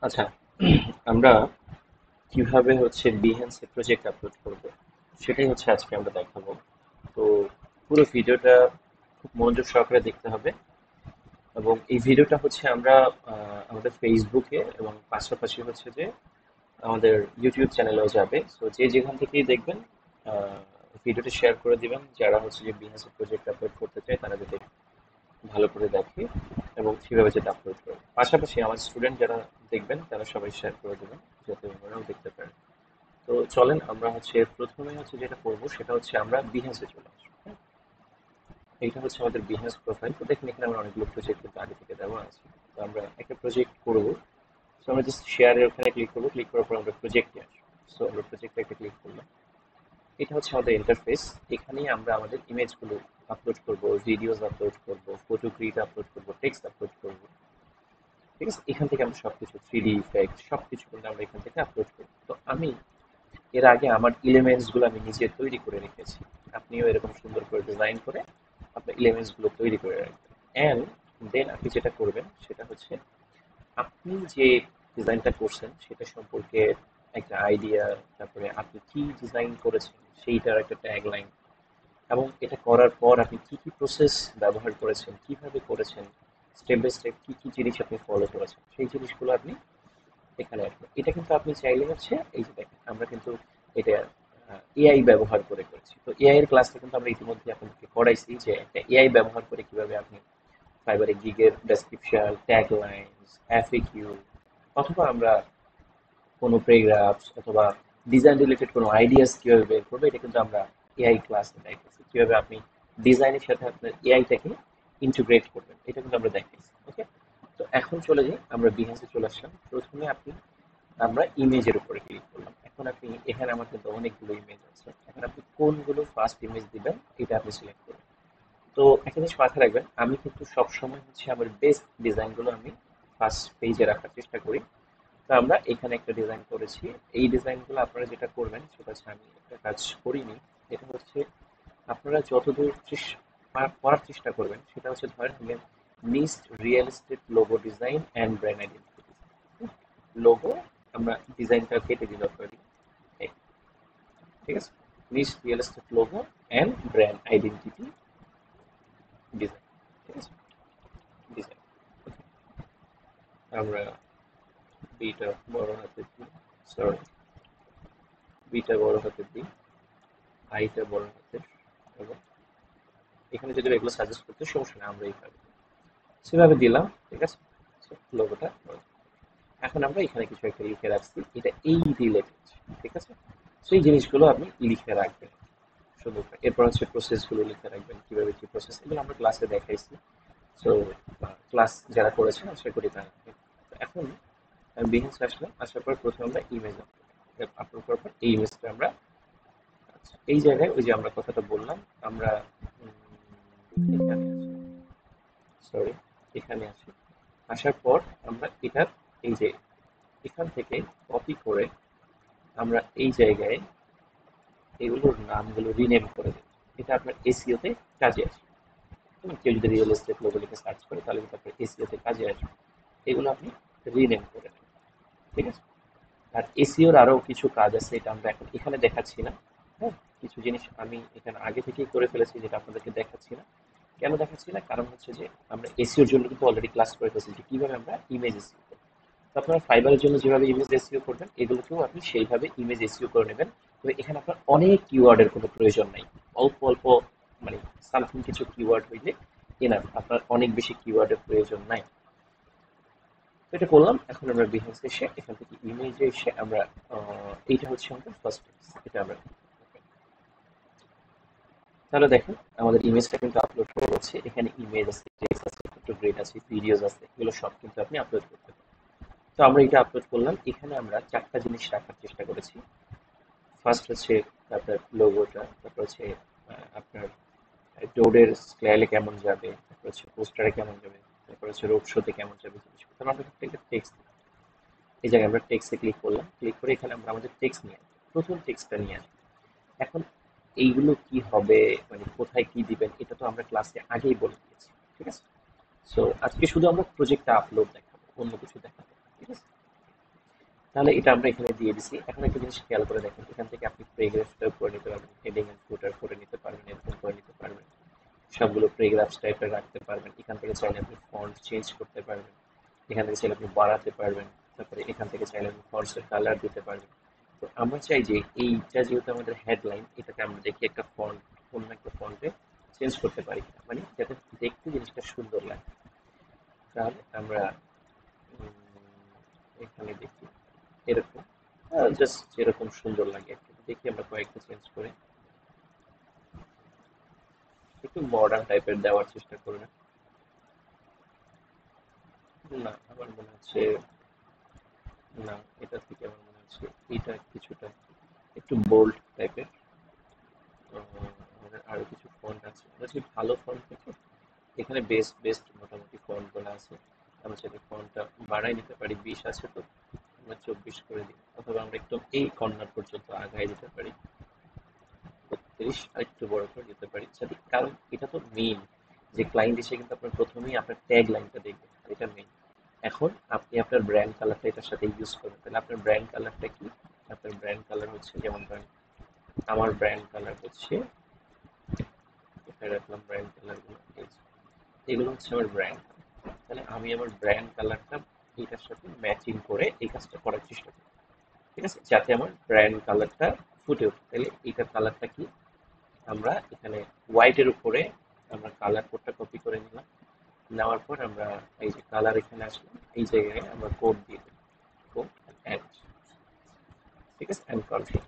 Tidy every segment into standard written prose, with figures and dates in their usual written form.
আচ্ছা, আমরা কিভাবে হচ্ছে বিহেন্সে প্রজেক্ট আপলোড করব সেটাই হচ্ছে আজকে আমরা দেখাবো। তো পুরো ভিডিওটা খুব মনোযোগ সহকারে দেখতে হবে এবং এই ভিডিওটা হচ্ছে আমরা আমাদের ফেসবুকে এবং পাশাপাশি হচ্ছে যে আমাদের ইউটিউব চ্যানেলেও যাবে। সো যে যেখান থেকেই দেখবেন আহ, ভিডিওটি শেয়ার করে দিবেন, যারা হচ্ছে যে বিহেন্সে প্রজেক্ট আপলোড করতে চায় তারা যাতে ভালো করে দেখে এবং কিভাবে যেটা আপলোড করে। পাশাপাশি আমার স্টুডেন্ট যারা দেখবেন তারা সবাই শেয়ার করে দেবেন যাতে ওনারাও দেখতে পারেন। তো চলেন আমরা হচ্ছে প্রথমে হচ্ছে যেটা করব সেটা হচ্ছে আমরা বিহেন্সে চলে আসবো, হ্যাঁ? এইটা হচ্ছে আমাদের বিহেন্স প্রোফাইল। তো দেখেন এখানে আমার অনেকগুলো প্রজেক্ট কিন্তু আগে থেকে দেওয়া আছে। তো আমরা একটা প্রজেক্ট করব। সো আমরা জাস্ট শেয়ারের ওখানে ক্লিক করবো, ক্লিক করার পর আমরা প্রজেক্টে আসবো। সো আমরা প্রজেক্টে একটা ক্লিক করলাম। এটা হচ্ছে আমাদের ইন্টারফেস। এখানেই আমরা আমাদের ইমেজগুলো আপলোড করব, ভিডিওস আপলোড করব, ফটো গ্রিড আপলোড করব, টেক্সট আপলোড করব। ঠিক আছে, এখান থেকে আমরা সবকিছু থ্রিডি ইফেক্ট সবকিছু কিন্তু আমরা এখান থেকে আপলোড করব। তো আমি এর আগে আমার এলিমেন্টস গুলো আমি নিজে তৈরি করে রেখেছি। আপনিও এরকম সুন্দর করে ডিজাইন করে আপনার এলিমেন্টস গুলো তৈরি করে রাখবেন। অ্যান্ড দেন আপনি যেটা করবেন সেটা হচ্ছে আপনি যে ডিজাইনটা করছেন সেটা সম্পর্কে একটা আইডিয়া, তারপরে আপনি কি ডিজাইন করেছেন সেইটার একটা ট্যাগলাইন, এবং এটা করার পর আপনি কি কি প্রসেস ব্যবহার করেছেন, কিভাবে করেছেন, স্টেপ বাই স্টেপ কি কি জিনিস আপনি ফলো করেছেন সেই জিনিসগুলো আপনি এখানে আসবে। এটা কিন্তু আপনি চাইলে হচ্ছে এই যে দেখেন আমরা কিন্তু এটা এআই ব্যবহার করে করেছি। তো এআই এর ক্লাসটা কিন্তু আমরা ইতিমধ্যে আপনাদেরকে করাইছি যে একটা এআই ব্যবহার করে কিভাবে আপনি ফাইবারে গিগের ডেসক্রিপশন, ট্যাগ লাইনস, এফএকিউ অথবা আমরা কোনো প্যারাগ্রাফস অথবা ডিজাইন রিলেটেড কোনো আইডিয়াস কিভাবে বের করবো এটা কিন্তু আমরা এআই ক্লাসে দেখাইছি। কিভাবে আপনি ডিজাইনের সাথে আপনার এআইটাকে ইন্টিগ্রেট করবেন এটা কিন্তু আমরা দেখাইছি। ওকে, তো এখন চলে যাই, আমরা বিহেন্সে চলে আসলাম। প্রথমে আপনি আমরা ইমেজের উপরে ক্লিক করলাম। এখন আপনি এখানে আমার কিন্তু অনেকগুলো ইমেজ আছে, এখন আপনি কোনগুলো ফার্স্ট ইমেজ দিবেন এটা আপনি সিলেক্ট করবেন। তো একটা জিনিস মাথায় রাখবেন, আমি কিন্তু সবসময় হচ্ছে আমার বেস্ট ডিজাইনগুলো আমি ফার্স্ট পেজে রাখার চেষ্টা করি। তো আমরা এখানে একটা ডিজাইন করেছি। এই ডিজাইনগুলো আপনারা যেটা করবেন সেটা হচ্ছে আমি একটা কাজ করিনি। এটা হচ্ছে আপনারা যতদূর করার চেষ্টা করবেন সেটা হচ্ছে ধরেন Nist real estate logo design and brand identity. Logo আমরা ডিজাইনটা কেটে দিলাম করে দিই। এই, ঠিক আছে, Nist real estate logo and brand identity design. ঠিক আছে, ডিজাইন। আমরা বিটা বড় হাতের দিই, সরি, বিটা বড় হাতের দিই, আইটা বড় হাতের, এবং এখানে যদি এগুলো সাজেস্ট করতে সমস্যা নেই, আমরা এইভাবে সেভাবে দিলাম। ঠিক আছে, লোগোটা। এখন আমরা এখানে কিছু একটা লিখে রাখছি, এটা এই রিলেটেড। ঠিক আছে, সেই জিনিসগুলো আপনি লিখে রাখবেন সুন্দর করে। এরপর হচ্ছে প্রসেসগুলো লিখে রাখবেন, কিভাবে কি প্রসেস, এগুলো আমরা ক্লাসে দেখাইছি। সো ক্লাস যারা করেছেন আশা করি তারা। তো এখন আমি বিহিংস আসলাম, আসার পর প্রথমে আমরা ইমেজ আপলোড করার পর এই ইমেজটা আমরা, আচ্ছা, এই জায়গায় ওই যে আমরা কথাটা বললাম, আমরা এখানে আসি, সরি, এখানে আসি। আসার পর আমরা এটা এই যে এখান থেকে কপি করে আমরা এই জায়গায় এগুলোর নামগুলো রিনেম করে দিই। এটা আপনার এসইওতে কাজে আসে। কেউ যদি রিয়েল এস্টেট লোগো লিখে সার্চ করে তাহলে কিন্তু আপনার এসইওতে কাজে আসবে। এগুলো আপনি রিনেম করে নেন। ঠিক আছে, আর এসইওর আরো কিছু কাজ আছে, এটা আমরা এখন এখানে দেখাচ্ছি না। হ্যাঁ, কিছু জিনিস আমি এখানে আগে থেকেই করে ফেলেছি যেটা আপনাদেরকে দেখাচ্ছি না। কেন দেখাচ্ছি না, কারণ হচ্ছে যে আমরা এসইওর জন্য কিন্তু অলরেডি ক্লাস করে ফেলেছি যে কিভাবে আমরা ইমেজ এসইও করব। তো আপনারা ফাইবারের জন্য যেভাবে ইমেজ এসইও করবেন এগুলোকেও আপনি সেইভাবে ইমেজ এসইও করে নেবেন। তবে এখানে আপনার অনেক কিওয়ার্ডের কোনো প্রয়োজন নাই। অল্প অল্প, মানে সামথিং কিছু কিওয়ার্ড হইলে এনাফ, আপনার অনেক বেশি কিওয়ার্ডের প্রয়োজন নাই। তো এটা করলাম। এখন আমরা বিহেন্স এসে এখান থেকে ইমেজে এসে আমরা এইটা হচ্ছে আমাদের ফার্স্ট পেজ, এটা আমরা, তাহলে দেখেন আমাদের ইমেজটা কিন্তু আপলোড হয়ে গেছে। এখানে ইমেজ আছে, টেক্সট আছে, ফটোগ্রাফ আছে, ভিডিওস আছে, এগুলো সব কিন্তু আপনি আপলোড করতে পারেন। তো আমরা এটা আপলোড করলাম। এখানে আমরা চারটা জিনিস রাখার চেষ্টা করেছি। ফার্স্ট হচ্ছে আপনার লোগোটা, তারপর হচ্ছে আপনার রোডের স্টাইলে কেমন যাবে, তারপর হচ্ছে পোস্টারে কেমন যাবে, তারপর হচ্ছে রোড শোতে কেমন যাবে জিনিসগুলো। তারপর আমরা একটা টেক্সট, এই জায়গায় আমরা টেক্সটে ক্লিক করলাম, ক্লিক করে এখানে আমরা আমাদের টেক্সট নিয়ে আসবো, প্রথম টেক্সটটা নিয়ে আসবো। এখন এইগুলো কি হবে, মানে কোথায় কি দিবেন এটা তো আমরা ক্লাসে আগেই বলে দিয়েছি। ঠিক আছে, সো আজকে শুধু আমরা প্রজেক্টটা আপলোড দেখাবো, অন্য কিছু দেখাবো না, ঠিক আছে। তাহলে এটা আমরা এখানে দিয়ে দিছি। এখন একটা জিনিস খেয়াল করে দেখেন, এখান থেকে আপনি প্যারাগ্রাফটাও করে নিতে পারবেন, হেডিং এন্ড ফুটার করে নিতে পারবেন, এরকম করে নিতে পারবেন, সবগুলো প্যারাগ্রাফ টাইপের রাখতে পারবেন। এখান থেকে চাইলে আপনি ফন্ট চেঞ্জ করতে পারবেন, এখান থেকে চাইলে আপনি বাড়াতে পারবেন, তারপরে এখান থেকে চাইলে আপনি ফন্টসের কালার দিতে পারবেন। তো আমরা চাই যে এইটা যেহেতু আমাদের হেডলাইন, এটাকে আমরা দেখি একটা ফন্ট, অন্য একটা ফন্টে চেঞ্জ করতে পারি কিনা, মানে যাতে দেখতে জিনিসটা সুন্দর লাগে। তাহলে আমরা এখানে দেখি এরকম, জাস্ট যেরকম সুন্দর লাগে একটু দেখি, আমরা কয়েকটা চেঞ্জ করে একটু মডার্ন টাইপের দেওয়ার চেষ্টা করবেন। না, আমার মনে হচ্ছে না, এটা থেকে আমার মনে হচ্ছে এটা কিছুটা একটু বোল্ড টাইপের। আমাদের আরো কিছু ফন্ট আছে, আমরা যে ভালো ফন্ট থেকে এখানে বেস্ট বেস্ট মোটামুটি ফন্ট গুলো আছে, আমরা যদি ফন্টটা বাড়াই নিতে পারি, 20 আছে তো আমরা 24 করে দিই, অথবা আমরা একটু এই কর্নার পর্যন্ত আগায় দিতে পারি, 32 আর একটু বড় করে দিতে পারি যাতে, কারণ এটা তো মেইন যে ক্লায়েন্ট এসে কিন্তু আপনার প্রথমেই আপনার ট্যাগ লাইনটা দেখবে, আর এটা মেইন। এখন আপনি আপনার ব্র্যান্ড কালারটা এটার সাথে ইউজ করবেন, তাহলে আপনার ব্র্যান্ড কালারটা কি? আপনার ব্র্যান্ড কালার হচ্ছে, যেমন ধরেন আমার ব্র্যান্ড কালার হচ্ছে, কোথায় রাখলাম ব্র্যান্ড কালার গুলো, এগুলো হচ্ছে আমার ব্র্যান্ড। তাহলে আমি আমার ব্র্যান্ড কালারটা এটার সাথে ম্যাচিং করে এই কাজটা করার চেষ্টা করি, ঠিক আছে, যাতে আমার ব্র্যান্ড কালারটা ফুটে ওঠে। তাহলে এটার কালারটা কি? আমরা এখানে হোয়াইটের উপরে আমরা কালার কোডটা কপি করে নিলাম, নেওয়ার পর আমরা এই যে কালার এখানে আসলাম, এই জায়গায় আমরা কোড দিয়ে দেব, কোড অ্যাড, ঠিক আছে, অ্যান্ড কনফিগ।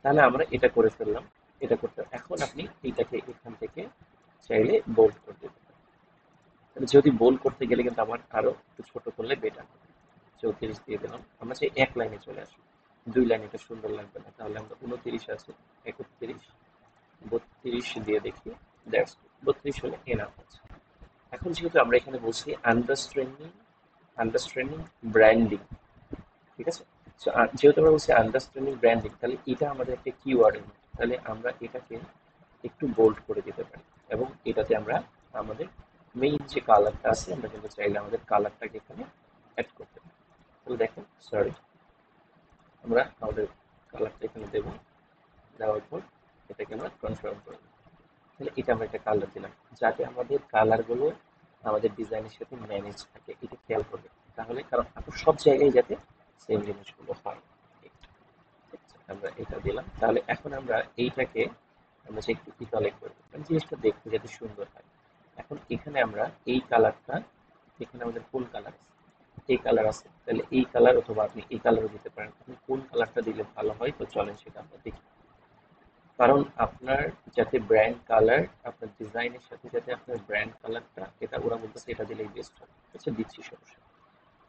তাহলে আমরা এটা করে ফেললাম। এটা করতে এখন আপনি এইটাকে এখান থেকে চাইলে বোল্ড করে দিতে পারেন। তাহলে যদি বোল্ড করতে গেলে কিন্তু আমার আরো একটু ছোট করলে বেটার হবে। 34 দিয়ে দিলাম, আমরা চাই এক লাইনে চলে আসি, দুই লাইনে এটা সুন্দর লাগবে না, তাহলে আমরা 29 আছে, 31, 32 দিয়ে দেখি, দ্যাটস 32 হলে এনাফ আছে। এখন যেহেতু আমরা এখানে বলছি আন্ডারস্ট্যান্ডিং, আন্ডারস্ট্যান্ডিং ব্র্যান্ডিং, ঠিক আছে, সো যেহেতু আমরা বলছি আন্ডারস্ট্যান্ডিং ব্র্যান্ডিং, তাহলে এটা আমাদের একটা কিওয়ার্ডের মতো, তাহলে আমরা এটাকে একটু বোল্ড করে দিতে পারি, এবং এটাতে আমরা আমাদের মেইন যে কালারটা আছে, আমরা কিন্তু চাইলে আমাদের কালারটাকে এখানে অ্যাড করতে পারি। তাহলে দেখেন, সরি, আমরা আমাদের কালারটা এখানে দেবো, দেওয়ার পর এটাকে আমরা কনফার্ম করে দেবো। তাহলে এটা আমরা একটা কালার দিলাম, যাতে আমাদের কালারগুলো আমাদের ডিজাইনের সাথে ম্যানেজ থাকে, এটা খেয়াল করবে। তাহলে কারণ আপনার সব জায়গায় যাতে সেম জিনিসগুলো হয়, আমরা এটা দিলাম। তাহলে এখন আমরা এইটাকে আমরা যে একটু ইটালিক করবো, মানে জিনিসটা দেখতে যাতে সুন্দর হয়। এখন এখানে আমরা এই কালারটা, এখানে আমাদের কোন কালার আছে, এই কালার আছে, তাহলে এই কালার অথবা আপনি এই কালারও দিতে পারেন। আপনি কোন কালারটা দিলে ভালো হয় তো চলেন সেটা আমরা দেখি। কারণ আপনার যাতে ব্র্যান্ড কালার আপনার ডিজাইনের সাথে, যাতে আপনার ব্র্যান্ড কালারটা, এটা ওরা বলতেছে এটা দিলেই বেস্ট হবে, আচ্ছা দিচ্ছি, সমস্যা নেই।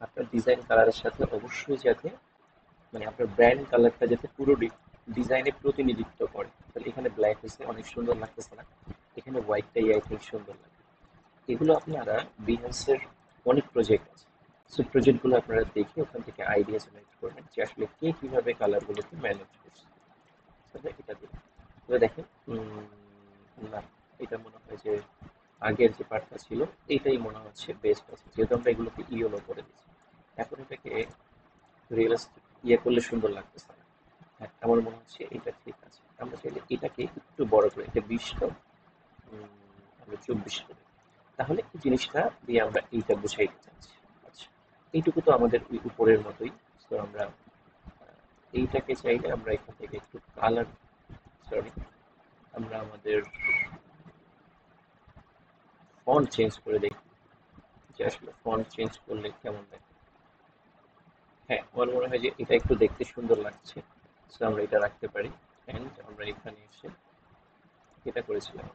আপনার ডিজাইন কালারের সাথে অবশ্যই যাতে, মানে আপনার ব্র্যান্ড কালারটা যাতে পুরো ডিজাইনে প্রতিনিধিত্ব করে। তাহলে এখানে ব্ল্যাক হয়েছে, অনেক সুন্দর লাগতেছে না, এখানে হোয়াইটটাই আই থিঙ্ক সুন্দর লাগে। এগুলো আপনারা বিহেন্সের অনেক প্রজেক্ট আছে, সেই প্রজেক্টগুলো আপনারা দেখে ওখান থেকে আইডিয়া জেনারেট করবেন যে আসলে কে কিভাবে কালারগুলোকে ম্যানেজ করছে। তবে এটা দিন, তবে দেখেন, না, এটা মনে হয় যে আগের যে পার্টটা ছিল এইটাই মনে হচ্ছে বেস্ট আছে, যেহেতু আমরা এগুলোকে ইয়েলো করে দিচ্ছি। এখন এটাকে রিয়েলিস্টিক ইয়ে করলে সুন্দর লাগতেছে না। হ্যাঁ, আমার মনে হচ্ছে এটা ঠিক আছে, আমরা চাইলে এটাকে একটু বড় করে, এটা 20টা আমরা 24 করি, তাহলে এই জিনিসটা দিয়ে আমরা এইটা বুঝাইতে চাচ্ছি। আচ্ছা, এইটুকু তো আমাদের ওই উপরের মতোই। তো আমরা এইটাকে চাইলে আমরা এখান থেকে একটু কালার, সরি, আমরা আমাদের ফন্ট চেঞ্জ করে দেখি যে আসলে ফন্ট চেঞ্জ করলে কেমন লাগে। হ্যাঁ, আমার মনে হয় যে এটা একটু দেখতে সুন্দর লাগছে, সো আমরা এটা রাখতে পারি। অ্যান্ড আমরা এখানে এসে এটা করেছিলাম,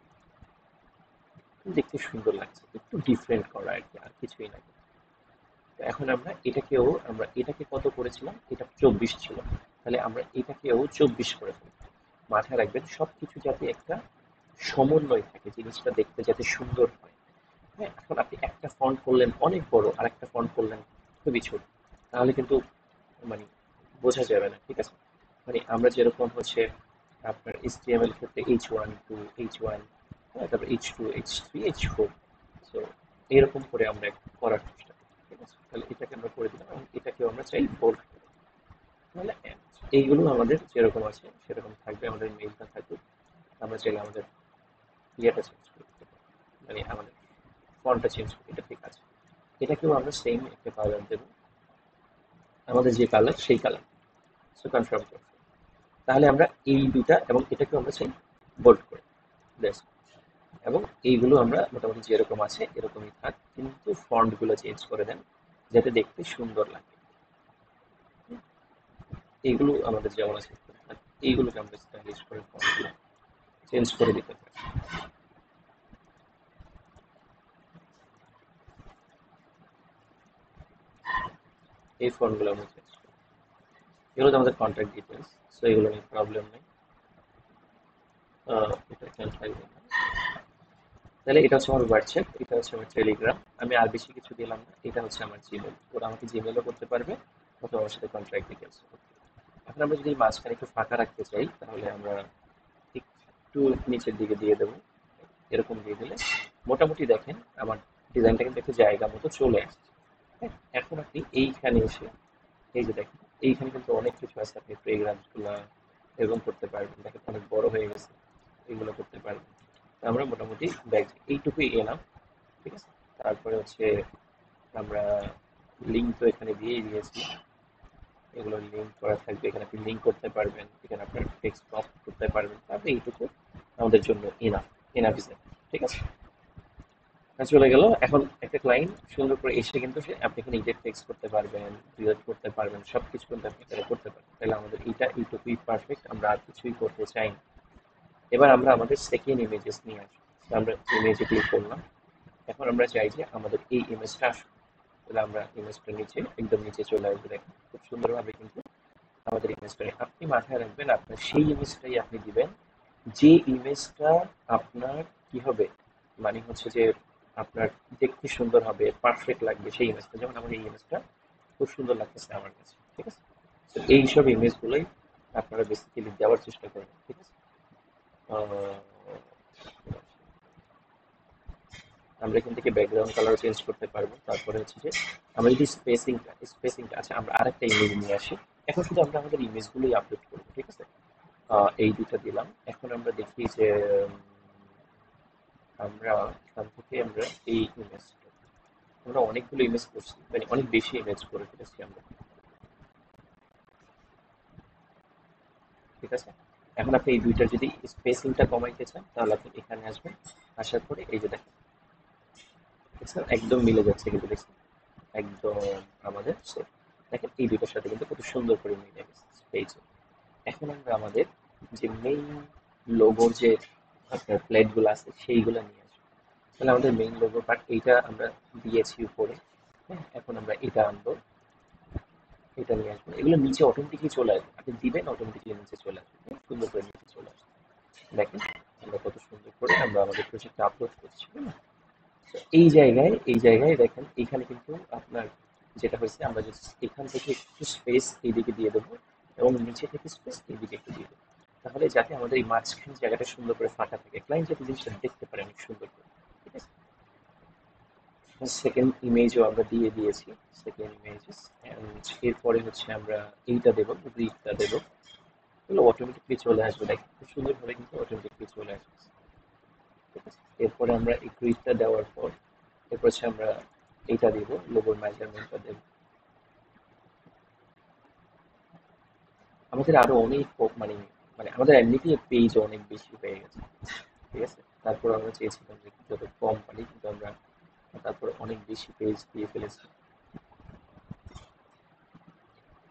দেখতে সুন্দর লাগছে, একটু ডিফারেন্ট করা আর কি, আর কিছুই না। তো এখন আমরা এটাকেও, আমরা এটাকে কত করেছিলাম, এটা 24 ছিল, তাহলে আমরা এটাকেও 24 করে ফেলবো। মাথায় রাখবেন সবকিছু যাতে একটা সমন্বয় থাকে, জিনিসটা দেখতে যাতে সুন্দর হয়। হ্যাঁ, এখন আপনি একটা ফন্ট করলেন অনেক বড়, আর একটা ফন্ট করলেন খুবই ছোট, তাহলে কিন্তু মানে বোঝা যাবে না, ঠিক আছে। মানে আমরা যেরকম হচ্ছে আপনার HTML ক্ষেত্রে H1 টু H1, তারপর H2 H3 H4, সো এরকম করে আমরা করার চেষ্টা করি, ঠিক আছে। তাহলে এটাকে আমরা করে দিলাম, এবং এটাকেও আমরা চাই বোল্ড, তাহলে এইগুলো আমাদের যেরকম আছে সেরকম থাকবে, আমাদের মেইলটা থাকুক। আমরা চাইলে আমাদের ইয়েটা চেঞ্জ করতে পারি, মানে আমাদের ফন্টটা চেঞ্জ করি, এটা ঠিক আছে। এটাকেও আমরা সেম একটা কালার দেবো, আমাদের যে কালার সেই কালার। সো কনফার্ম করছি। তাহলে আমরা এই দুটা এবং এটাকেও আমরা সেম বোল্ড করে ব্যাস। এবং এইগুলো আমরা মোটামুটি যেরকম আছে এরকমই থাক, কিন্তু ফন্টগুলো চেঞ্জ করে দেন যাতে দেখতে সুন্দর লাগে। এইগুলো আমাদের যেমন আছে এইগুলোকে আমরা স্টাইলিশ করে ফন্টগুলো চেঞ্জ করে দিতে পারি। এই ফন্টগুলো আমরা চেঞ্জ করি। এগুলো তো আমাদের কন্ট্যাক্ট ডিটেলস, সো এগুলো নিয়ে প্রবলেম নেই। এটা এখানে থাকবে না। তাহলে এটা হচ্ছে আমার হোয়াটসঅ্যাপ, এটা হচ্ছে আমার টেলিগ্রাম। আমি আর বেশি কিছু দিলাম না। এটা হচ্ছে আমার জিমেল, ওরা আমাকে জিমেলও করতে পারবে অথবা আমার সাথে কন্ট্যাক্ট ডিটেলস। এখন আমরা যদি মাঝখানে একটু ফাঁকা রাখতে চাই তাহলে আমরা একটু নিচের দিকে দিয়ে দেবো, এরকম দিয়ে দিলে মোটামুটি দেখেন আমার ডিজাইনটা কিন্তু একটু জায়গা মতো চলে আসছে। হ্যাঁ, এখন আপনি এইখানে এসে এই যে দেখেন এইখানে কিন্তু অনেক কিছু আছে, আপনি ফ্রেগ্রান্স গুলা এরকম করতে পারবেন, দেখেন অনেক বড় হয়ে গেছে, এগুলো করতে পারবেন। তো আমরা মোটামুটি ব্যাগ এইটুকুই এলাম, ঠিক আছে। তারপরে হচ্ছে আমরা লিঙ্ক তো এখানে দিয়েই দিয়েছি, এগুলো লিঙ্ক করা থাকবে, এখানে আপনি লিঙ্ক করতে পারবেন, এখানে আপনার টেক্সট বক্স করতে পারবেন, তারপরে এইটুকু আমাদের জন্য এনাফ, এনাফ ইজ, ঠিক আছে। চলে গেল। এখন একটা ক্লায়েন্ট সুন্দর করে এসে কিন্তু সে আপনি এখানে এডিট টেক্সট করতে পারবেন, ডিলিট করতে পারবেন, সবকিছু কিন্তু আপনি এখানে করতে পারবেন। তাহলে আমাদের এইটুকুই পারফেক্ট, আমরা আর কিছুই করতে চাই না। এবার আমরা আমাদের সেকেন্ড ইমেজেস নিয়ে আসবো। তো আমরা ইমেজে ক্লিক করলাম। এখন আমরা চাই যে আমাদের এই ইমেজটা আসুক। তাহলে আমরা ইমেজটা নিচে একদম নিচে চলে আসবে, দেখেন খুব সুন্দরভাবে কিন্তু আমাদের ইমেজটাই আপনি মাথায় রাখবেন, আপনার সেই ইমেজটাই আপনি দিবেন যে ইমেজটা আপনার কি হবে, মানে হচ্ছে যে আপনার দেখতে সুন্দর হবে, পারফেক্ট লাগবে সেই ইমেজটা। যেমন আমার এই ইমেজটা খুব সুন্দর লাগতেছে আমার কাছে, ঠিক আছে। তো এইসব ইমেজগুলোই আপনারা বেসিক্যালি দেওয়ার চেষ্টা করবেন, ঠিক আছে। আহ, আমরা এখান থেকে ব্যাকগ্রাউন্ড কালার চেঞ্জ করতে পারবো। তারপরে হচ্ছে যে আমরা যদি স্পেসিংটা আচ্ছা, আমরা আরেকটা ইমেজ নিয়ে আসি। এখন শুধু আমরা আমাদের ইমেজগুলোই আপলোড করবো, ঠিক আছে। এই দুটো দিলাম। এখন আমরা দেখি যে আমরা এখান থেকে আমরা এই ইমেজ, আমরা অনেকগুলো ইমেজ করছি, মানে অনেক বেশি ইমেজ করে ফেলেছি আমরা, ঠিক আছে। এখন আপনি এই দুইটার যদি স্পেসিংটা কমাইতে চান তাহলে আপনি এখানে আসবেন, আসার পরে এই যে দেখেন, দেখছেন একদম মিলে যাচ্ছে কিন্তু, দেখছেন একদম আমাদের সেট। দেখেন এই দুইটার সাথে কিন্তু কত সুন্দর করে মিলে গেছে স্পেসে। এখন আমরা আমাদের যে মেইন লোগোর যে আপনার প্লেটগুলো আছে সেইগুলো নিয়ে আসবো। তাহলে আমাদের মেইন লোগো পার্ট এইটা আমরা দিয়েছি উপরে। হ্যাঁ, এখন আমরা এটা আনবো, এটা নিয়ে আসবেন, এগুলো নিচে অটোমেটিকলি চলে আসবে, আপনি দিবেন অটোমেটিকলি নিচে চলে আসবে, খুব সুন্দর করে নিচে চলে আসবে। দেখেন আমরা কত সুন্দর করে আমরা আমাদের প্রজেক্টটা আপলোড করছি, তাই না? তো এই জায়গায় দেখেন এখানে কিন্তু আপনার যেটা হয়েছে, আমরা যদি এখান থেকে একটু স্পেস এইদিকে দিয়ে দেবো এবং নিচে থেকে স্পেস এইদিকে একটু দিয়ে দেবো, তাহলে যাতে আমাদের এই মাঝখানে জায়গাটা সুন্দর করে ফাঁকা থাকে, ক্লায়েন্ট যাতে জিনিসটা দেখতে পারে অনেক সুন্দর করে, ঠিক আছে। সেকেন্ড ইমেজও আমরা দিয়ে দিয়েছি, সেকেন্ড ইমেজেস। এরপরে হচ্ছে আমরা এইটা দেবো, গ্রিডটা দেবো, এগুলো অটোমেটিকলি চলে আসবে, দেখ খুব সুন্দরভাবে কিন্তু অটোমেটিকলি চলে আসবে, ঠিক আছে। এরপরে আমরা এই গ্রিডটা দেওয়ার পর এরপর হচ্ছে আমরা এইটা দিব, লোগোর মেজারমেন্টটা দেব। আমাদের আরো অনেক মানে মানে আমাদের এমনিতেই পেজ অনেক বেশি হয়ে গেছে, ঠিক আছে। তারপর আমরা চেয়েছিলাম যে যত কম পারি, কিন্তু আমরা তারপর অনেক বেশি পেজ দিয়ে ফেলেছি।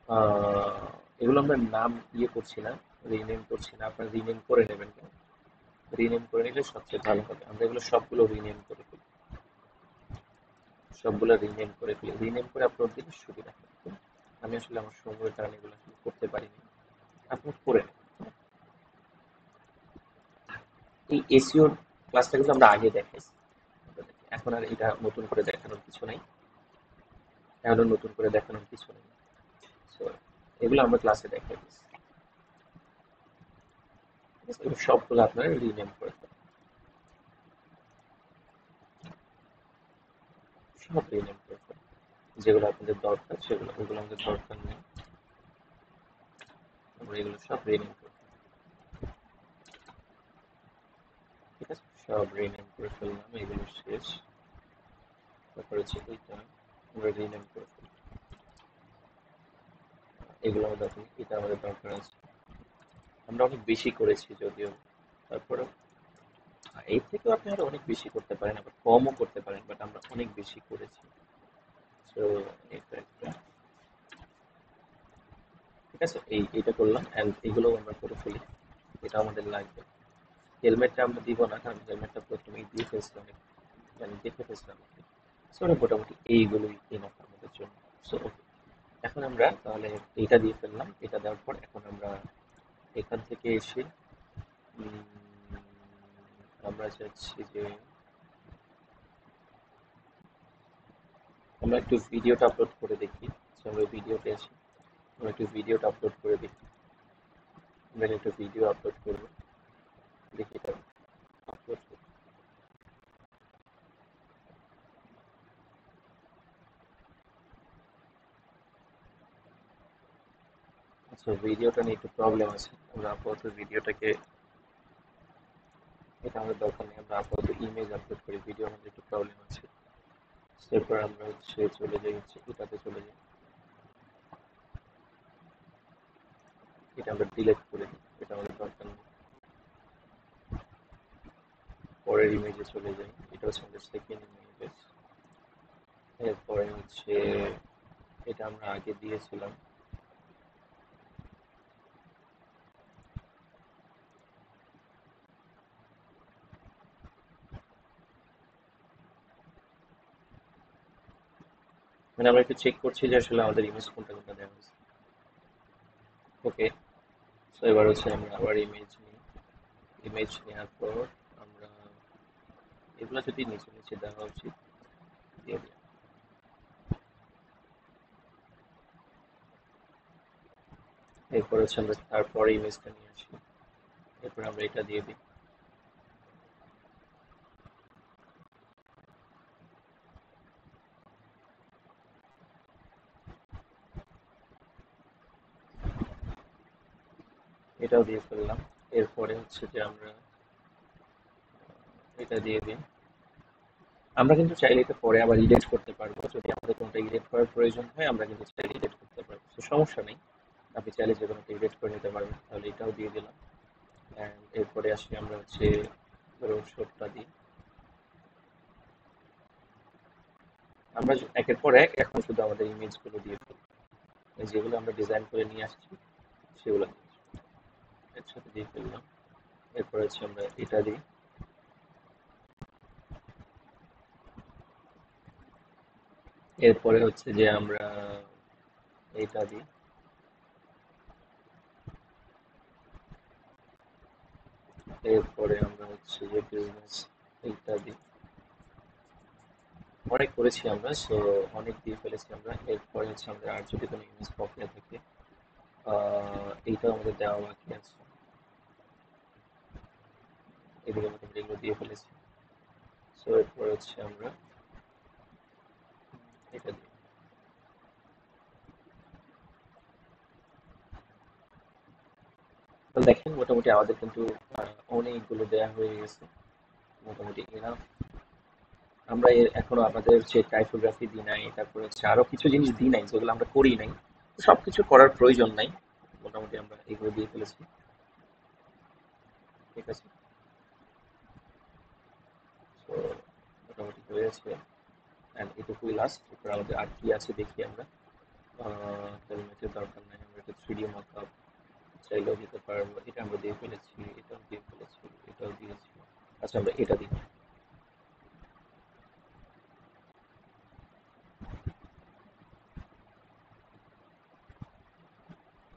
আহ, এগুলো আমরা নাম ইয়ে করছি না, রিনেম করছি না, আপনারা রিনেম করে নেবেন, রিনেম করে নিলে সবচেয়ে ভালো হবে। আমরা এগুলো সবগুলো রিনেম করে ফেলি, সবগুলো রিনেম করে ফেলি, রিনেম করে আপলোড দিলে সুবিধা হবে। আমি আসলে আমার সময়ের কারণে এগুলো আসলে করতে পারিনি, আপলোড করে নেবেন। এই এসইও ক্লাসটা কিন্তু আমরা আগে দেখাইছি, এখন আর এটা নতুন করে দেখানোর কিছু নাই, এখন আর নতুন করে দেখানোর কিছু নেই। So, এগুলো আমরা ক্লাসে দেখাই দিচ্ছি, ঠিক আছে? এগুলো সবগুলো আপনারা রিনেম করে দেবেন, সব রিনেম করে দেবেন। যেগুলো আপনাদের দরকার সেগুলো, ওগুলো আমাদের দরকার নেই। আমরা এগুলো সব রিনেম করব। ঠিক আছে, সব রিনেম করে ফেললাম, এগুলো শেষ। তারপর হচ্ছে এটা আমরা রিনেম করে ফেললাম, এগুলো আমাদের এটা আমাদের দরকার আছে। আমরা অনেক বেশি করেছি যদিও, তারপরে এর থেকেও আপনি আরো অনেক বেশি করতে পারেন, আবার কমও করতে পারেন, বাট আমরা অনেক বেশি করেছি। তো এটা একটা, ঠিক আছে, এটা করলাম, এন্ড এগুলো আমরা করে ফেলি, এটা আমাদের লাগবে। হেলমেটটা আমরা দিব না, কারণ হেলমেটটা প্রথমেই দিয়ে ফেলছিলাম, মানে দেখে ফেলছিলাম। সো মোটামুটি এইগুলোই এনাফ আমাদের জন্য। সো এখন আমরা তাহলে এটা দিয়ে ফেললাম, এটা দেওয়ার পর এখন আমরা এখান থেকে এসে উম, আমরা চাচ্ছি যে আমরা একটু ভিডিওটা আপলোড করে দেখি। So, আমরা ভিডিওতে আসি, আমরা একটু ভিডিওটা আপলোড করে দেখি, আমরা একটু ভিডিও আপলোড করবো, দেখি এটা আপলোড। আচ্ছা, ভিডিওটা নিয়ে একটু প্রবলেম আছে, আমরা আপাতত ভিডিওটাকে, এটা আমাদের দরকার নেই, আমরা আপাতত ইমেজ আপলোড করি, ভিডিও আমাদের একটু প্রবলেম আছে। এরপর আমরা হচ্ছে চলে যাই, হচ্ছে এটাতে চলে যাই, এটা আমরা ডিলিট করে দিই, এটা আমাদের দরকার নেই। পরের ইমেজে চলে যাই, এটা হচ্ছে আমাদের সেকেন্ড ইমেজ। এরপরে হচ্ছে এটা আমরা আগে দিয়েছিলাম, মানে আমরা একটু চেক করছি যে আসলে আমাদের ইমেজ কোনটা কোনটা দেওয়া হয়েছে। ওকে, তো এবার হচ্ছে আমরা আবার ইমেজ নিই, ইমেজ নেওয়ার পর আমরা এগুলো যদি নিচে নিচে দেওয়া উচিত, দিয়ে দিই। এরপর হচ্ছে আমরা তারপরে ইমেজটা নিয়ে আসি, এরপর আমরা এটা দিয়ে দিই। এটাও দিয়ে ফেললাম। এরপরে হচ্ছে যে আমরা এটা দিয়ে দিই। আমরা কিন্তু চাইলে এটা পরে আবার এডিট করতে পারবো, যদি আমাদের কোনটা এডিট করার প্রয়োজন হয় আমরা কিন্তু চাইলে এডিট করতে পারবো, তো সমস্যা নেই, আপনি চাইলে যে কোনো এডিট করে নিতে পারবেন। তাহলে এটাও দিয়ে দিলাম, অ্যান্ড এরপরে আসি আমরা হচ্ছে ধরো শোটটা দিই। আমরা একের পর এক এখন শুধু আমাদের ইমেজগুলো দিয়ে ফেলবো, যেগুলো আমরা ডিজাইন করে নিয়ে আসছি সেগুলো দিয়ে একসাথে দিয়ে ফেললাম। এরপর হচ্ছে আমরা এটা দিই, এরপরে হচ্ছে যে আমরা এটা দিই, এরপরে আমরা হচ্ছে যে বিজনেস এইটা দিই। অনেক করেছি আমরা, সো অনেক দিয়ে ফেলেছি আমরা। এরপরে হচ্ছে আমরা আর যদি কোনো ইমেজ পকেটে থাকে, এইটাও আমাদের দেওয়া বাকি আছে, এদিকে মোটামুটি এগুলো দিয়ে ফেলেছি। সো এরপর হচ্ছে আমরা এটা দিই। তো দেখেন মোটামুটি আমাদের কিন্তু অনেকগুলো দেয়া হয়ে গেছে, মোটামুটি এনাফ। আমরা এখনো আমাদের যে টাইপোগ্রাফি দিই নাই, তারপর হচ্ছে আরো কিছু জিনিস দিই নাই যেগুলো আমরা করি নাই, সবকিছু করার প্রয়োজন নাই, মোটামুটি আমরা এগুলো দিয়ে ফেলেছি। ঠিক আছে, তো মোটামুটি হয়েছে, অ্যান্ড এটুকুই লাস্ট। এরপর আমাদের আর কি আছে দেখি আমরা। হেলমেটের দরকার নাই, আমরা একটা 3D মক-আপ চাইলেও দিতে পারবো, এটা আমরা দিয়ে ফেলেছি, এটাও দিয়ে ফেলেছি, এটাও দিয়েছি। আচ্ছা, আমরা এটা দিই।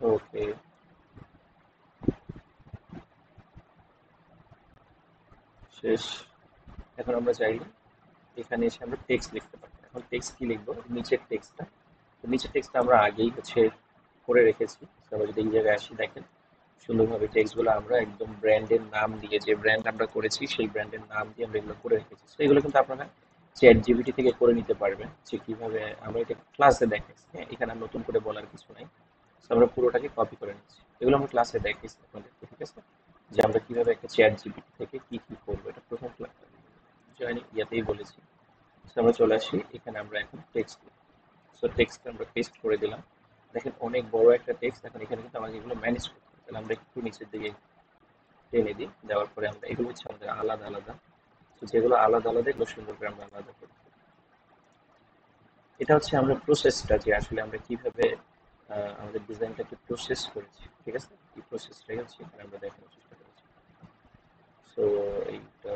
ওকে, শেষ। এখন আমরা চাইলে এখানে এসে আমরা টেক্সট লিখতে পারি। এখন টেক্সট কি লিখবো, নিচের টেক্সটটা, তো নিচের টেক্সটটা আমরা আগেই হচ্ছে করে রেখেছি। তো আমরা যদি এই জায়গায় আসি, দেখেন সুন্দরভাবে টেক্সটগুলো আমরা একদম ব্র্যান্ডের নাম দিয়ে, যে ব্র্যান্ড আমরা করেছি সেই ব্র্যান্ডের নাম দিয়ে আমরা এগুলো করে রেখেছি। তো এগুলো কিন্তু আপনারা চ্যাট জিপিটি থেকে করে নিতে পারবেন, যে কিভাবে আমরা এটা ক্লাসে দেখাচ্ছি। হ্যাঁ, এখানে আর নতুন করে বলার কিছু নাই। তো আমরা পুরোটাকে কপি করে নিচ্ছি। এগুলো আমরা ক্লাসে দেখিয়েছি আপনাদেরকে, ঠিক আছে? যে আমরা কিভাবে একটা চ্যাট জিপিটি থেকে কি কি করবো, এটা প্রথম জয়েনিং ইয়াতেই বলেছি। So, আমরা চলে আসি এখানে, আমরা এখন টেক্সট, সো টেক্সট আমরা পেস্ট করে দিলাম। দেখেন অনেক বড় একটা টেক্সট, এখন এখানে কিন্তু আমাকে এগুলো ম্যানেজ করতে হবে। তাহলে আমরা একটু নিচের দিকে টেনে দিই, দেওয়ার পরে আমরা এগুলো হচ্ছে আমাদের আলাদা আলাদা, তো যেগুলো আলাদা আলাদা এগুলো সুন্দর করে আমরা আলাদা করি। এটা হচ্ছে আমরা প্রসেসটা, যে আসলে আমরা কিভাবে আমাদের ডিজাইনটাকে প্রসেস করেছি, ঠিক আছে? এই প্রসেসটাই হচ্ছে এখানে আমরা দেখানোর চেষ্টা করেছি। সো এইটা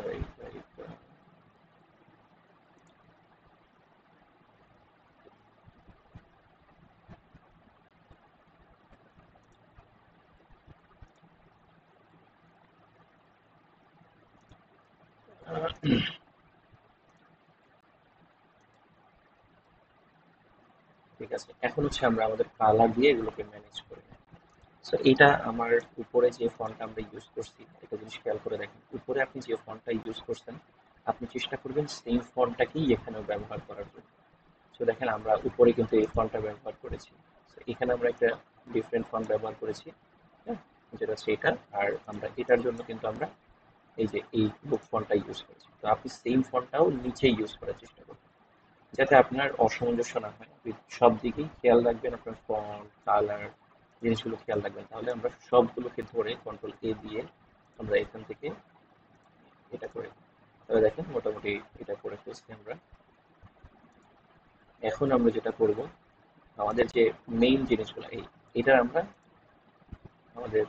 ঠিক আছে। এখন হচ্ছে আমরা আমাদের কালার দিয়ে এগুলোকে ম্যানেজ করি। সো এটা আমার উপরে যে ফন্টটা আমরা ইউজ করছি, একটা জিনিস খেয়াল করে দেখেন, উপরে আপনি যে ফন্টটা ইউজ করছেন আপনি চেষ্টা করবেন সেম ফন্টটাকেই এখানেও ব্যবহার করার জন্য। সো দেখেন আমরা উপরে কিন্তু এই ফন্টটা ব্যবহার করেছি, তো এখানে আমরা একটা ডিফারেন্ট ফন্ট ব্যবহার করেছি, হ্যাঁ, যেটা হচ্ছে এটা। আর আমরা এটার জন্য কিন্তু আমরা এই যে এই বুক ফন্টটা ইউজ করেছি, তো আপনি সেম ফন্টটাও নিচে ইউজ করার চেষ্টা করবেন, যাতে আপনার অসামঞ্জস্য না হয়। আপনি সব দিকেই খেয়াল রাখবেন, আপনার ফন্ট, কালার, জিনিসগুলো খেয়াল রাখবেন। তাহলে আমরা সবগুলোকে ধরে কন্ট্রোল এ দিয়ে আমরা এখান থেকে এটা করে, তাহলে দেখেন মোটামুটি এটা করে ফেলছি আমরা। এখন আমরা যেটা করব, আমাদের যে মেইন জিনিসগুলো এটা আমরা আমাদের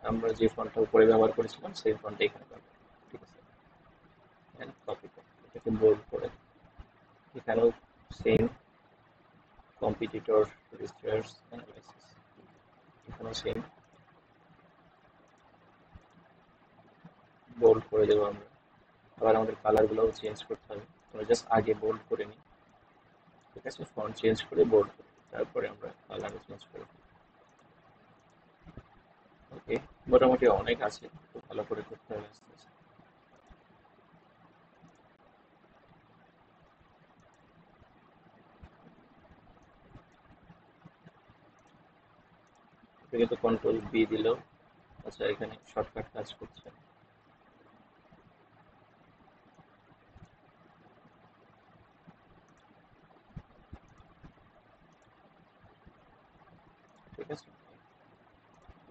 আমরা যে ফন্টটা উপরে ব্যবহার করেছিলাম সেই ফন্টটা এখানে ব্যবহার করব, ঠিক আছে? কপি করে এটাকে বোল্ড করে, এখানেও সেম কম্পিটিটর রিসার্চ অ্যানালাইসিস, এখানেও সেম বোল্ড করে দেবো আমরা। আবার আমাদের কালারগুলোও চেঞ্জ করতে হবে, আমরা জাস্ট আগে বোল্ড করে নিই, ঠিক আছে? ফন্ট চেঞ্জ করে বোল্ড করে নিই, তারপরে আমরা কালারও চেঞ্জ করে দিই। ওকে, মোটামুটি অনেক আছে, তো ভালো করে করতে হবে আস্তে আস্তে। এটা কিন্তু কন্ট্রোল বি দিলেও, আচ্ছা এখানে শর্টকাট কাজ করছে, ঠিক আছে?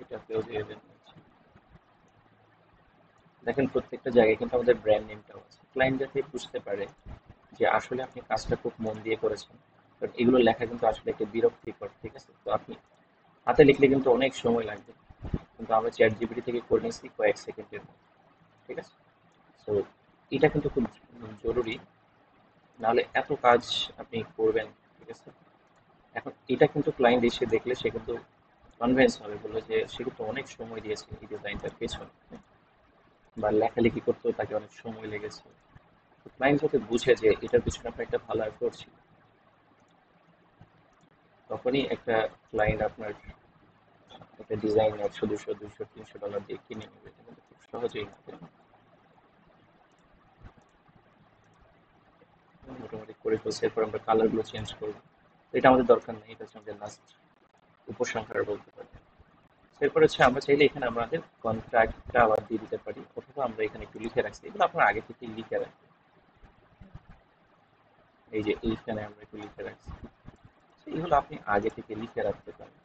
এটাকেও দিয়ে দেন। দেখেন প্রত্যেকটা জায়গায় কিন্তু আমাদের ব্র্যান্ড নেমটাও আছে, ক্লায়েন্ট যাতে বুঝতে পারে যে আসলে আপনি কাজটা খুব মন দিয়ে করেছেন। বাট এগুলো লেখা কিন্তু আসলে একটা বিরক্তিকর, ঠিক আছে? তো আপনি হাতে লিখলে কিন্তু অনেক সময় লাগবে, কিন্তু আমরা চ্যাট জিপিটি থেকে করে নিচ্ছি কয়েক সেকেন্ডের মধ্যে, ঠিক আছে? তো এটা কিন্তু খুব জরুরি, নাহলে এত কাজ আপনি করবেন, ঠিক আছে? এখন এটা কিন্তু ক্লায়েন্ট এসে দেখলে সে কিন্তু কনভিন্স হবে, বললো যে সে কিন্তু অনেক সময় দিয়েছে এই ডিজাইনটার পেছনে, বা লেখালেখি করতেও তাকে অনেক সময় লেগেছে। ক্লায়েন্ট যাতে বুঝে যে এটার পিছনে আপনার একটা ভালো এফোর্ট ছিল, তখনই একটা ক্লায়েন্ট আপনার একটা ডিজাইন 100, 200, 200, 300 ডলার দিয়ে কিনে নেবে। এটা কিন্তু খুব সহজেই না, তাই না? মোটামুটি করে ফেলছি, এরপর আমরা কালারগুলো চেঞ্জ করবো। এটা আমাদের দরকার নেই, এটা হচ্ছে আমাদের লাস্ট উপসংহার বলতে পারি। এরপর হচ্ছে আমরা চাইলে এখানে আমাদের কন্ট্রাক্টটা আবার দিয়ে দিতে পারি, অথবা আমরা এখানে একটু লিখে রাখছি, এগুলো আপনার আগে থেকে লিখে রাখবেন। এই যে এইখানে আমরা একটু লিখে রাখছি, এইগুলো আপনি আগে থেকে লিখে রাখতে পারেন,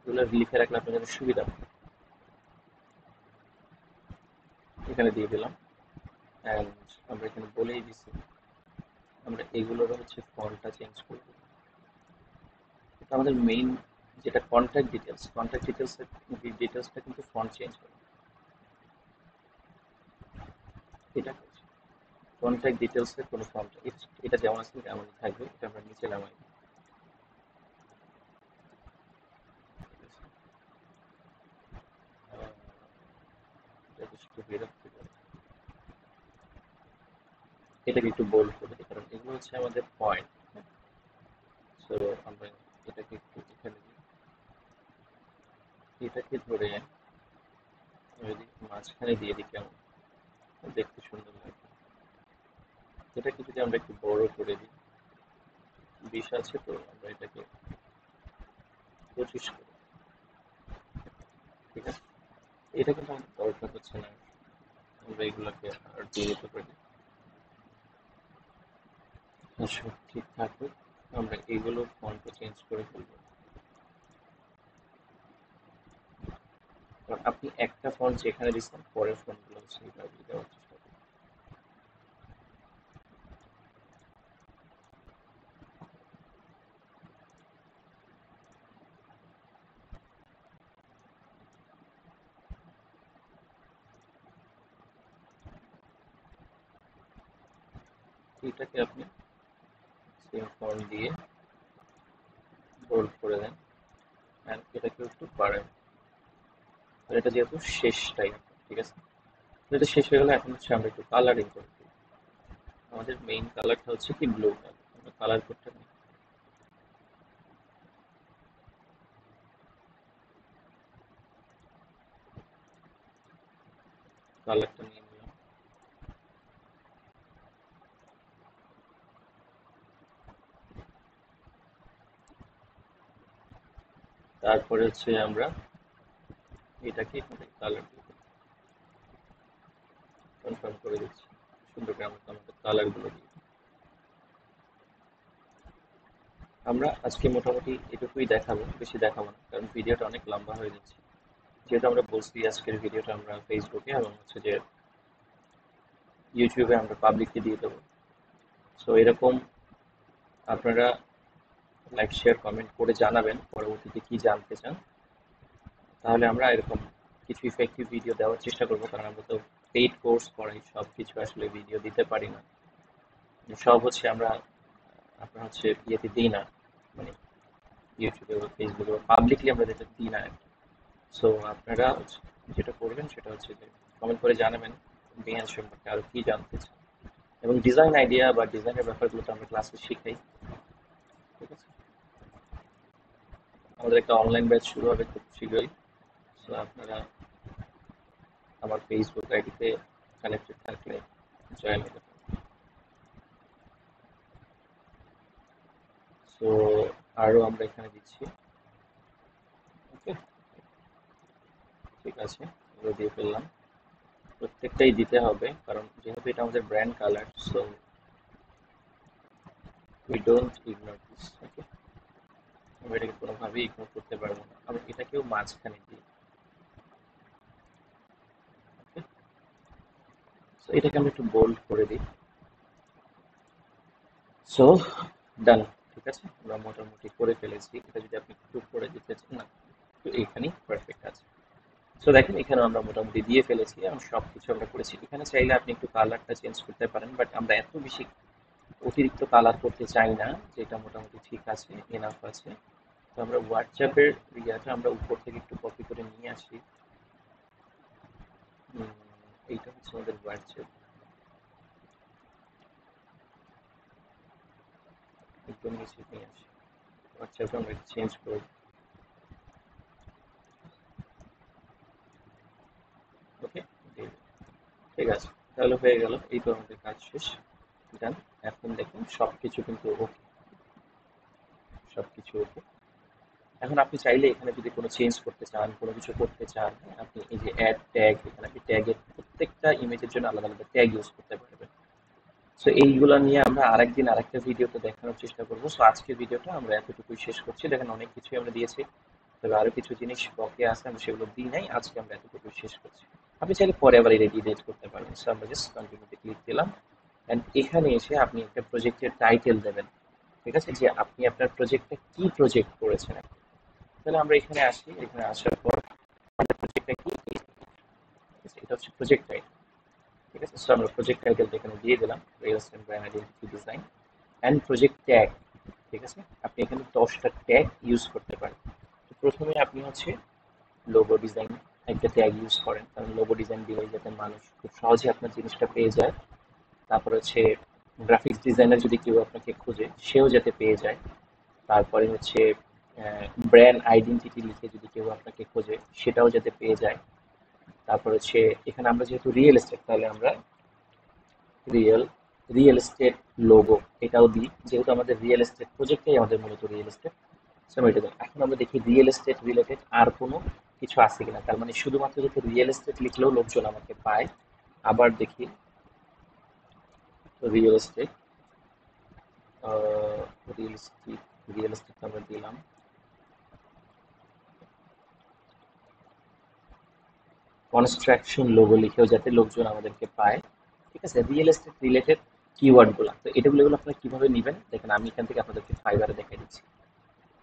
এগুলো লিখে রাখলে আপনার জন্য সুবিধা হবে। এখানে দিয়ে দিলাম, অ্যান্ড আমরা এখানে বলেই দিছি আমরা এগুলোর হচ্ছে ফন্টটা চেঞ্জ করব। এটা আমাদের মেইন যেটা কন্ট্যাক্ট ডিটেলসের ডিটেলসটা কিন্তু ফন্ট চেঞ্জ হবে। এটা কন্ট্যাক্ট ডিটেলসের কোনো ফন্ট, এটা যেমন আছে তেমনই থাকবে, এটা আমরা নিচে নামাই। এটা একটু বিরক্তিকর, এটাকে একটু বোল্ড করে দিই, কারণ এগুলো হচ্ছে আমাদের পয়েন্ট। সো আমরা এটাকে একটু এখানে দিই, এটাকে ধরে যদি মাঝখানে দিয়ে দিই কেমন দেখতে সুন্দর লাগে। এটাকে যদি আমরা একটু বড় করে দিই, 20 আছে তো আমরা এটাকে 25 করে, ঠিক আছে। এটা কিন্তু আমাদের দরকার হচ্ছে না, আমরা এগুলোকে আর দিয়ে দিতে পারি। সব ঠিক থাকুক, আমরা এগুলো ফন্টটা চেঞ্জ করে ফেলবো। কারণ আপনি একটা ফন্ট যেখানে দিচ্ছেন, পরের ফন্টগুলো সেইভাবে দেওয়ার চেষ্টা করুন। এটাকে আপনি সেম ফন্ট দিয়ে বোল্ড করে দেন, অ্যান্ড এটাকে একটু বাড়ান। আর এটা যেহেতু শেষ টাইম, ঠিক আছে, এটা শেষ হয়ে গেলে এখন হচ্ছে আমরা একটু কালারিং করব। আমাদের মেইন কালারটা হচ্ছে কি ব্লু কালার, আমরা কালার করতে নিই, কালারটা নিয়ে নিলাম। তারপরে হচ্ছে আমরা এটাকে এখানে কালার দিব, কনফার্ম করে দিচ্ছি। সুন্দর করে আমরা আমাদের কালারগুলো দিই। আমরা আজকে মোটামুটি এটুকুই দেখাবো, বেশি দেখাবো না, কারণ ভিডিওটা অনেক লম্বা হয়ে যাচ্ছে। যেহেতু আমরা বলছি আজকের ভিডিওটা আমরা ফেসবুকে এবং হচ্ছে যে ইউটিউবে আমরা পাবলিকলি দিয়ে দেবো। সো এরকম আপনারা লাইক, শেয়ার, কমেন্ট করে জানাবেন পরবর্তীতে কি জানতে চান। তাহলে আমরা এরকম কিছু ইফেক্টিভ ভিডিও দেওয়ার চেষ্টা করবো, কারণ আমরা তো পেইড কোর্স করাই, সব কিছু আসলে ভিডিও দিতে পারি না। সব হচ্ছে আমরা আপনার হচ্ছে ইয়েতে দিই না, মানে ইউটিউবে বা ফেসবুকে বা পাবলিকলি আমরা যেটা দিই না। সো আপনারা যেটা করবেন সেটা হচ্ছে যে কমেন্ট করে জানাবেন বিহেন্স সম্পর্কে আরো কি জানতে চান, এবং ডিজাইন আইডিয়া বা ডিজাইনের ব্যাপারগুলো তো আমরা ক্লাসে শিখাই, ঠিক আছে। আমাদের একটা অনলাইন ব্যাচ শুরু হবে খুব শীঘ্রই। সো আপনারা আমার ফেসবুক আইডিতে কানেক্টেড থাকলে জয়েন হতে পারেন। সো আরও আমরা এখানে দিচ্ছি, ওকে, ঠিক আছে, এগুলো দিয়ে ফেললাম। প্রত্যেকটাই দিতে হবে, কারণ যেহেতু এটা আমাদের brand colour, so we don't ignore this, okay. আমরা এটাকে কোনোভাবেই ইগনোর করতে পারবো না, আমরা এটাকেও মাঝখানে দিই, ওকে। সো এটাকে আমরা একটু বোল্ড করে দিই। সো ডান, ঠিক আছে, আমরা মোটামুটি করে ফেলেছি। এটা যদি আপনি একটু করে দিতে চান, না, তো এইখানেই পারফেক্ট আছে। সো দেখেন এখানে আমরা মোটামুটি দিয়ে ফেলেছি এবং সব কিছু আমরা করেছি। এখানে চাইলে আপনি একটু কালারটা চেঞ্জ করতে পারেন, বাট আমরা এত বেশি অতিরিক্ত কালার করতে চাই না, যেটা মোটামুটি ঠিক আছে, এনাফ আছে। তো আমরা হোয়াটসঅ্যাপের ইয়াটা আমরা উপর থেকে একটু কপি করে নিয়ে আসি। এইটা হচ্ছে আমাদের হোয়াটসঅ্যাপ, একটু নিচে নিয়ে আসি। হোয়াটসঅ্যাপে আমরা চেঞ্জ করব, ওকে। ঠিক আছে, তাহলে হয়ে গেল, এই তো আমাদের কাজ শেষ, ডান। এখন দেখুন সবকিছু কিন্তু ওকে, সবকিছু ওকে। এখন আপনি চাইলে এখানে যদি কোনো চেঞ্জ করতে চান, কোনো কিছু করতে চান, হ্যাঁ, আপনি এই যে অ্যাড ট্যাগ, এখানে আপনি ট্যাগের প্রত্যেকটা ইমেজের জন্য আলাদা আলাদা ট্যাগ ইউজ করতে পারবেন। সো এইগুলো নিয়ে আমরা আরেকদিন আরেকটা ভিডিওতে দেখানোর চেষ্টা করবো। সো আজকের ভিডিওটা আমরা এতটুকুই শেষ করছি। দেখেন অনেক কিছুই আমরা দিয়েছি, তবে আরো কিছু জিনিস বকে আছে, আমরা সেগুলো দিই নাই, আজকে আমরা এতটুকুই শেষ করছি। আপনি চাইলে পরে আবার এটা ডিলিট করতে পারবেন। সো আমরা জাস্ট কন্টিনিউতে ক্লিক দিলাম, অ্যান্ড এখানে এসে আপনি একটা প্রজেক্টের টাইটেল দেবেন, ঠিক আছে, যে আপনি আপনার প্রজেক্টে কি প্রজেক্ট করেছেন। তাহলে আমরা এখানে আসি, এখানে আসার পর আমাদের প্রজেক্টটা কি, এটা হচ্ছে প্রজেক্ট টাইটেল, ঠিক আছে। সো আমরা প্রজেক্ট টাইটেলটা এখানে দিয়ে দিলাম, real estate brand identity design and project tag, ঠিক আছে। আপনি এখানে 10টা ট্যাগ ইউজ করতে পারেন। তো প্রথমে আপনি হচ্ছে লোগো ডিজাইন একটা ট্যাগ ইউজ করেন, কারণ লোগো ডিজাইন দিলেই যাতে মানুষ খুব সহজে আপনার জিনিসটা পেয়ে যায়। তারপর হচ্ছে গ্রাফিক্স ডিজাইনার যদি কেউ আপনাকে খোঁজে, সেও যাতে পেয়ে যায়। তারপরে হচ্ছে ব্র্যান্ড আইডেন্টিটি লিখে যদি কেউ আপনাকে খোঁজে, সেটাও যাতে পেয়ে যায়। তারপর হচ্ছে এখানে আমরা যেহেতু রিয়েল এস্টেট, তাহলে আমরা রিয়েল রিয়েল এস্টেট লোগো এটাও দিই, যেহেতু আমাদের রিয়েল এস্টেট প্রজেক্টটাই আমাদের মূলত রিয়েল এস্টেট। So, আমি এটা দিলাম। এখন আমরা দেখি রিয়েল এস্টেট রিলেটেড আর কোনো কিছু আছে কিনা, তার মানে শুধুমাত্র যদি রিয়েল এস্টেট লিখলেও লোকজন আমাকে পায়। আবার দেখি real estate, real estate, real estate আমরা দিলাম, কনস্ট্রাকশন লোগো লিখেও যাতে লোকজন আমাদেরকে পায়। ঠিক আছে, রিয়েল এস্টেট রিলেটেড কিওয়ার্ড গুলা, তো এগুলো আপনারা কিভাবে নেবেন দেখেন, আমি এখান থেকে আপনাদেরকে ফাইবারে দেখাই দিচ্ছি।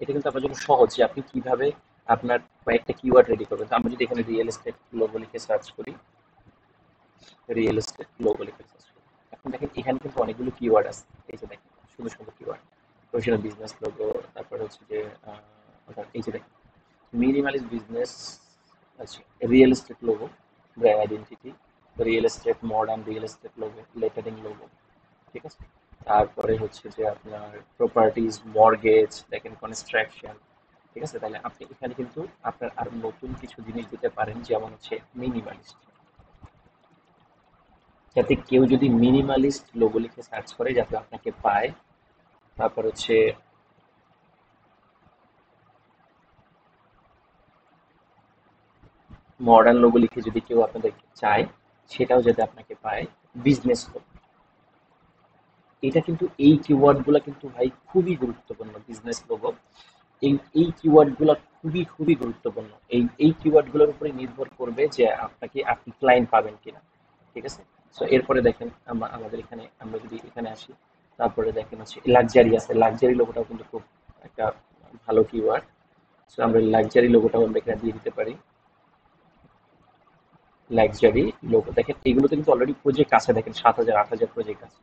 এটা কিন্তু আপনার জন্য সহজ যে আপনি কিভাবে আপনার কয়েকটা কিওয়ার্ড রেডি করবেন। তো আমরা যদি এখানে রিয়েল এস্টেট লোগো লিখে সার্চ করি, রিয়েল এস্টেট লোগো লিখে সার্চ করি, এখন দেখেন এখানে কিন্তু অনেকগুলো কিওয়ার্ড আছে। এই যে দেখেন সুন্দর সুন্দর কিওয়ার্ড, প্রফেশনাল বিজনেস লোগো, তারপরে হচ্ছে যে এই যে দেখেন মিনিমালিস্ট বিজনেস, আচ্ছা real estate logo, brand identity, real estate modern, real estate logo, lettering logo. ঠিক আছে, তারপরে হচ্ছে যে আপনার প্রপার্টিজ, মর্গেজ, দেখেন কনস্ট্রাকশন। ঠিক আছে, তাহলে আপনি এখানে কিন্তু আপনার আরো নতুন কিছু জিনিস দিতে পারেন, যেমন হচ্ছে মিনিমালিস্ট, যাতে কেউ যদি মিনিমালিস্ট লোগো লিখে সার্চ করে যাতে আপনাকে পায়। তারপর হচ্ছে মডার্ন লোগো লিখে যদি কেউ আপনাদের চায়, সেটাও যাতে আপনাকে পায়। বিজনেস লোগো, এটা কিন্তু এই কিওয়ার্ড গুলা কিন্তু ভাই খুবই গুরুত্বপূর্ণ। বিজনেস লোগো, এই এই কিওয়ার্ড গুলা খুবই খুবই গুরুত্বপূর্ণ। এই কিওয়ার্ড গুলোর উপরে নির্ভর করবে যে আপনি ক্লায়েন্ট পাবেন কিনা। ঠিক আছে, তো এরপরে দেখেন আমাদের এখানে আমরা যদি এখানে আসি, তারপরে দেখেন হচ্ছে লাক্সারি আছে, লাক্সারি লোগোটাও কিন্তু খুব একটা ভালো কিওয়ার্ড। সো আমরা লাক্সারি লোগোটাও আমরা এখানে দিয়ে দিতে পারি। লাক্সারি লোগো, দেখেন এগুলোতে কিন্তু অলরেডি প্রজেক্ট আছে, দেখেন 7,000 8,000 প্রজেক্ট আছে।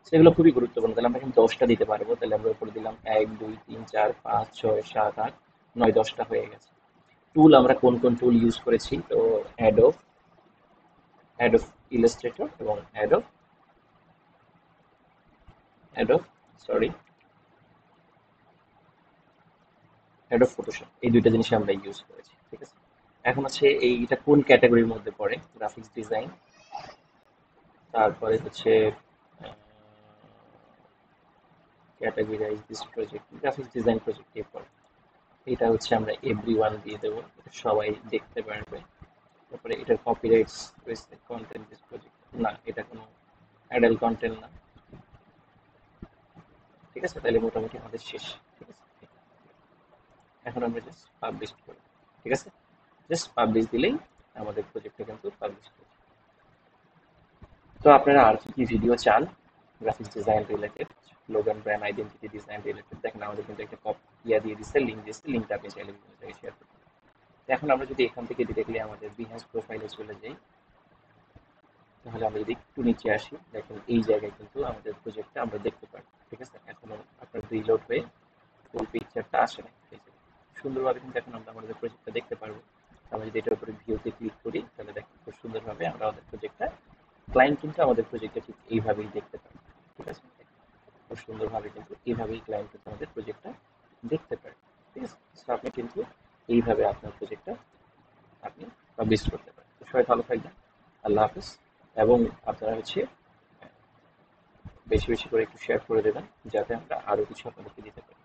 সেগুলো খুবই গুরুত্বপূর্ণ, তাহলে আমরা এখানে 10টা দিতে পারবো। তাহলে আমরা উপরে দিলাম 1 2 3 4 5 6 7 8 9 10টা হয়ে গেছে। টুল আমরা কোন কোন টুল ইউজ করেছি, তো অ্যাডোব, অ্যাডোব ইলাস্ট্রেটর এবং Adobe, Adobe sorry Adobe Photoshop, এই দুইটা জিনিস আমরা ইউজ করেছি। ঠিক আছে, এখন হচ্ছে এইটা কোন ক্যাটাগরির মধ্যে পড়ে, গ্রাফিক্স ডিজাইন, তারপরে হচ্ছে categorise this project, graphics design প্রজেক্টে পড়ে। এটা হচ্ছে আমরা এভরিওয়ান দিয়ে দেবো, এটা সবাই দেখতে পারবে। তারপরে এটার কপিরাইটস রয়েছে, কন্টেন্ট দিস প্রজেক্ট, না এটা কোনো অ্যাডাল্ট কন্টেন্ট না। ঠিক আছে, তাহলে মোটামুটি আমাদের শেষ। ঠিক আছে, এখন আমরা জাস্ট পাবলিশ করি। ঠিক আছে, জাস্ট পাবলিশ দিলেই আমাদের প্রজেক্টটা কিন্তু পাবলিশ করবে। তো আপনারা আর কি কি ভিডিও চান graphics design related, slogan, brand identity, design related, দেখেন আমাদের কিন্তু একটা দিয়ে দিচ্ছে, লিঙ্ক দিচ্ছে, লিঙ্কটা আপনি চাইলে বিভিন্ন জায়গায় শেয়ার করতে পারেন। এখন আমরা যদি এখান থেকে ডিরেক্টলি আমাদের বিহেন্স প্রোফাইলে চলে যাই, তাহলে আমরা যদি একটু নিচে আসি, দেখেন এই জায়গায় কিন্তু আমাদের প্রজেক্টটা আমরা দেখতে পারি। ঠিক আছে, এখনো আপনার রিলোড হয়ে ফুল পিকচারটা আসে না। সুন্দরভাবে কিন্তু এখন আমরা আমাদের প্রজেক্টটা দেখতে পারবো। আমরা যদি এটার উপরে ভিউতে ক্লিক করি, তাহলে দেখেন খুব সুন্দরভাবে আমরা আমাদের প্রজেক্টটা, ক্লায়েন্ট কিন্তু আমাদের প্রজেক্টটা ঠিক এইভাবেই দেখতে পারে। ঠিক আছে, খুব সুন্দরভাবে কিন্তু এইভাবেই ক্লায়েন্ট কিন্তু আমাদের প্রজেক্টটা দেখতে পারে। ঠিক আছে, সো আপনি কিন্তু এইভাবে আপনার প্রজেক্টটা আপনি পাবলিশ করতে পারেন। তো সবাই ভালো থাকবেন, আল্লাহ হাফিজ। এবং আপনারা হচ্ছে বেশি বেশি করে একটু শেয়ার করে দেবেন, যাতে আমরা আরো কিছু আপনাদেরকে দিতে পারি।